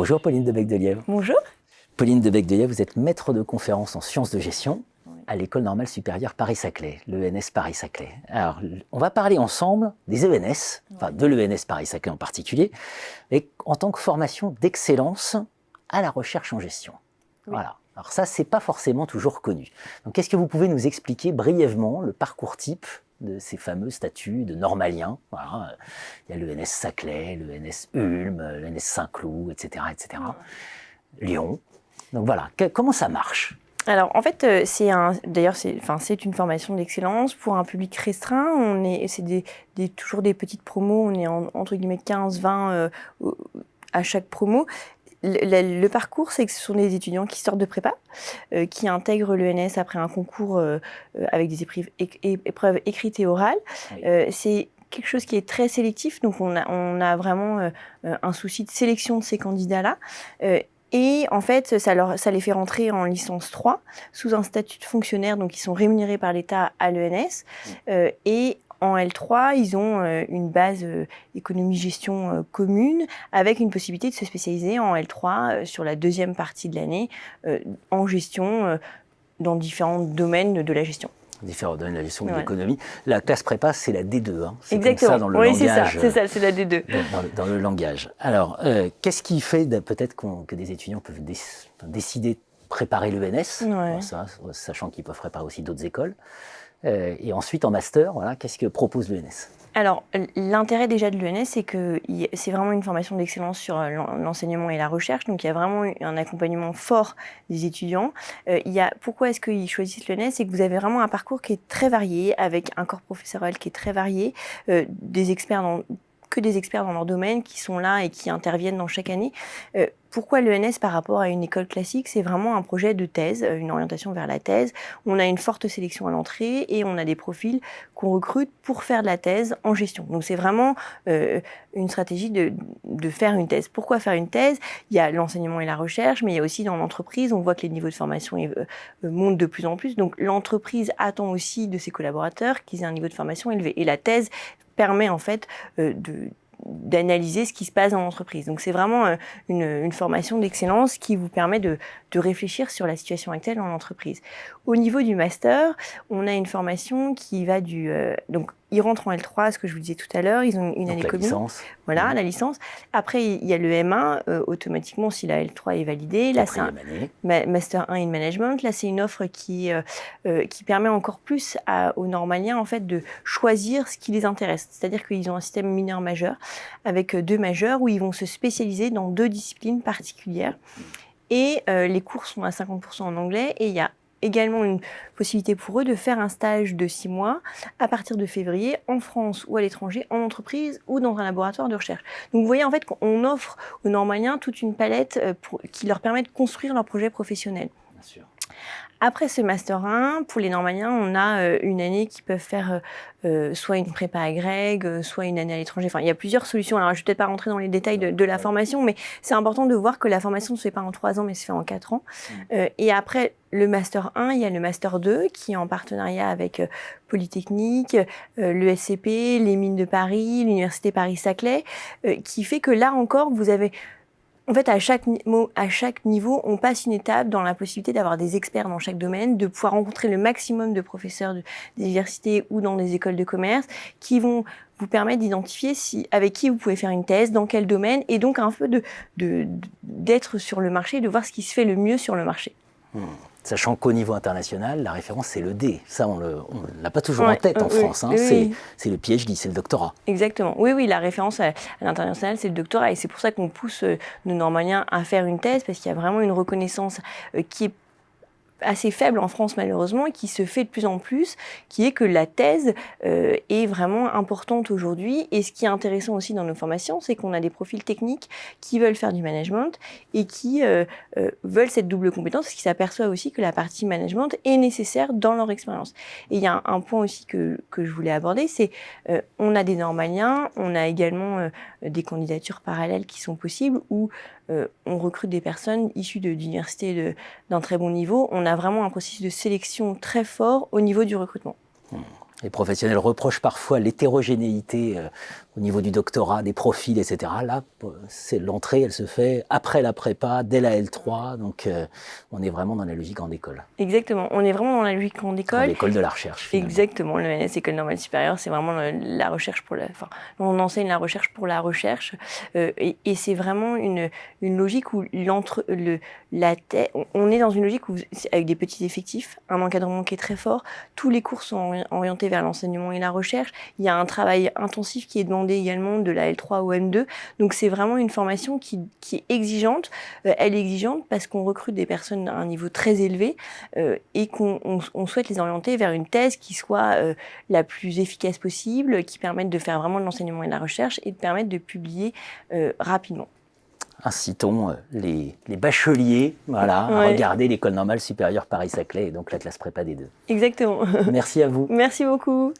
Bonjour Pauline de Becdelièvre. Bonjour. Pauline de Becdelièvre, vous êtes maître de conférence en sciences de gestion à l'École normale supérieure Paris-Saclay, l'ENS Paris-Saclay. Alors, on va parler ensemble des ENS, enfin de l'ENS Paris-Saclay en particulier, et en tant que formation d'excellence à la recherche en gestion. Oui. Voilà. Alors ça, c'est pas forcément toujours connu. Donc, est-ce que vous pouvez nous expliquer brièvement le parcours type de ces fameux statuts de normaliens? Voilà. Il y a l'ENS Saclay, l'ENS Ulm, l'ENS Saint-Cloud, etc., etc. Lyon. Donc voilà, comment ça marche? Alors en fait, c'est une formation d'excellence pour un public restreint. C'est toujours des petites promos. On est entre guillemets 15-20 à chaque promo. Le parcours, c'est que ce sont des étudiants qui sortent de prépa, qui intègrent l'ENS après un concours avec des épreuves écrites et orales. Oui. C'est quelque chose qui est très sélectif, donc on a vraiment un souci de sélection de ces candidats-là. Et en fait, ça les fait rentrer en licence 3 sous un statut de fonctionnaire, donc ils sont rémunérés par l'État à l'ENS. Et en L3, ils ont une base économie-gestion commune avec une possibilité de se spécialiser en L3 sur la deuxième partie de l'année en gestion dans différents domaines de la gestion. Différents domaines de la gestion de l'économie. La classe prépa, c'est la D2. Hein. C'est exactement. Comme ça dans le langage. C'est ça, c'est la D2. Dans le langage. Alors, qu'est-ce qui fait peut-être que des étudiants peuvent décider de préparer l'ENS, sachant qu'ils peuvent préparer aussi d'autres écoles, et ensuite en master, voilà, qu'est-ce que propose l'ENS? Alors, l'intérêt déjà de l'ENS, c'est que c'est vraiment une formation d'excellence sur l'enseignement et la recherche. Donc, il y a vraiment un accompagnement fort des étudiants. Pourquoi est-ce qu'ils choisissent l'ENS? C'est que vous avez vraiment un parcours qui est très varié, avec un corps professoral qui est très varié, des experts dans leur domaine qui sont là et qui interviennent dans chaque année. Pourquoi l'ENS par rapport à une école classique? C'est vraiment un projet de thèse, une orientation vers la thèse. On a une forte sélection à l'entrée et on a des profils qu'on recrute pour faire de la thèse en gestion. Donc c'est vraiment une stratégie de faire une thèse. Pourquoi faire une thèse? Il y a l'enseignement et la recherche, mais il y a aussi dans l'entreprise, on voit que les niveaux de formation montent de plus en plus. Donc l'entreprise attend aussi de ses collaborateurs qu'ils aient un niveau de formation élevé. Et la thèse permet en fait d'analyser ce qui se passe dans l'entreprise. Donc c'est vraiment une formation d'excellence qui vous permet de réfléchir sur la situation actuelle dans l'entreprise. Au niveau du master, on a une formation qui va donc ils rentrent en L3, ce que je vous disais tout à l'heure, ils ont une année commune. Licence. Voilà, la licence. Après, il y a le M1, automatiquement, si la L3 est validée. Là, c'est un Master 1 in Management. Là, c'est une offre qui permet encore plus aux normaliens, en fait, de choisir ce qui les intéresse. C'est-à-dire qu'ils ont un système mineur-majeur, avec 2 majeurs, où ils vont se spécialiser dans 2 disciplines particulières. Et les cours sont à 50% en anglais, et il y a également une possibilité pour eux de faire un stage de 6 mois à partir de février en France ou à l'étranger, en entreprise ou dans un laboratoire de recherche. Donc vous voyez en fait qu'on offre aux normaliens toute une palette qui leur permet de construire leur projet professionnel. Bien sûr. Après ce Master 1, pour les normaliens, on a une année qui peuvent faire soit une prépa agrègue, soit une année à l'étranger. Enfin, il y a plusieurs solutions. Alors, je ne vais peut-être pas rentrer dans les détails de la formation, mais c'est important de voir que la formation ne se fait pas en 3 ans, mais se fait en 4 ans. Et après le Master 1, il y a le Master 2 qui est en partenariat avec Polytechnique, l'ESCP, les Mines de Paris, l'Université Paris-Saclay, qui fait que là encore, vous avez... En fait, à chaque niveau, on passe une étape dans la possibilité d'avoir des experts dans chaque domaine, de pouvoir rencontrer le maximum de professeurs des universités ou dans des écoles de commerce qui vont vous permettre d'identifier avec qui vous pouvez faire une thèse, dans quel domaine, et donc un peu d'être sur le marché, de voir ce qui se fait le mieux sur le marché. Sachant qu'au niveau international, la référence, c'est le D. Ça, on ne l'a pas toujours en tête en France. Hein. Oui. C'est le PhD, c'est le doctorat. Exactement. Oui, la référence à l'international, c'est le doctorat. Et c'est pour ça qu'on pousse nos normaliens à faire une thèse, parce qu'il y a vraiment une reconnaissance qui est assez faible en France malheureusement et qui se fait de plus en plus, qui est que la thèse est vraiment importante aujourd'hui. Et ce qui est intéressant aussi dans nos formations, c'est qu'on a des profils techniques qui veulent faire du management et qui veulent cette double compétence, parce qu'ils s'aperçoivent aussi que la partie management est nécessaire dans leur expérience. Et il y a un point aussi que je voulais aborder, c'est on a des normaliens, on a également des candidatures parallèles qui sont possibles où on recrute des personnes issues d'universités d'un très bon niveau. On a vraiment un processus de sélection très fort au niveau du recrutement. Les professionnels reprochent parfois l'hétérogénéité au niveau du doctorat, des profils, etc. Là, c'est l'entrée, elle se fait après la prépa, dès la L3, donc on est vraiment dans la logique grande école. Exactement, on est vraiment dans la logique grande école. L'école de la recherche, finalement. Exactement, l'ENS, École normale supérieure, c'est vraiment la recherche pour enfin, on enseigne la recherche pour la recherche, et c'est vraiment une logique où on est dans une logique où, avec des petits effectifs, un encadrement qui est très fort, tous les cours sont orientés vers l'enseignement et la recherche, il y a un travail intensif qui est demandé également de la L3 au M2, donc c'est vraiment une formation qui est exigeante. Elle est exigeante parce qu'on recrute des personnes à un niveau très élevé, et qu'on souhaite les orienter vers une thèse qui soit la plus efficace possible, qui permette de faire vraiment de l'enseignement et de la recherche et de permettre de publier rapidement. Incitons les bacheliers à regarder l'École normale supérieure Paris-Saclay et donc la classe prépa des 2. Exactement. Merci à vous. Merci beaucoup.